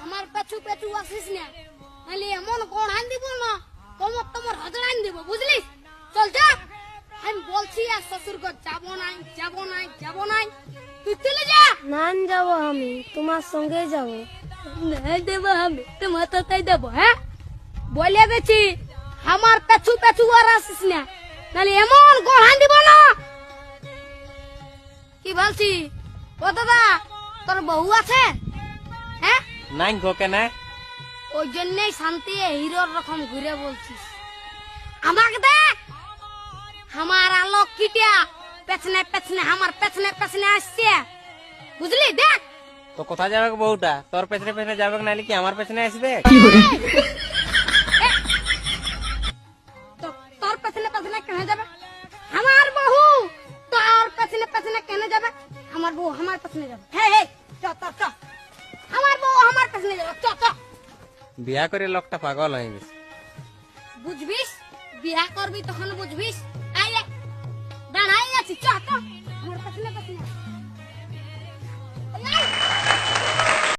আমার পেছু পেছু আসিস না, নাহলে এমন কোন আন দিব না তোমার তোমার হাজার আন দিব, বুঝলি? চল যা, আমি বলছি আর শ্বশুর ঘর যাবো নাই যাবো নাই যাবো নাই, তুই চলে যা। নান যাব, আমি তোমার সঙ্গে যাব। নাই দেবো, আমি তোমার তাই দেবো। হ্যাঁ বলে গেছি, আমার পেছু পেছু আর আসিস না, নাহলে এমন কোন আন দিব না। কি বলছি? ও দাদা, তোর বউ আছে? হ্যাঁ, নাই গো কেন? ওই জন্যই শান্তি হিরোর রকম ঘুরে বলছিস। আমাকে দেখ, আমার আলোক কিটা পেছনে পেছনে আমার পেছনে পেছনে আসছে, বুঝলি? দেখ তো কোথায় যাবে গো বউটা? তোর পেছনে পেছনে যাবে নাহলে কি আমার পেছনে আসবে? তোর পেছনে পেছনে কেন যাবে? আমার বউ তোর পেছনে পেছনে কেন যাবে? আমার বউ আমার পেছনে যাবে। হে হে, চ চ চ, আমার বউ আমার পেছনে যাবে, চ চ। বিয়া করে লোকটা পাগল হয়ে গেছে। বুঝবিস, বিয়া করবি তখন বুঝবিস।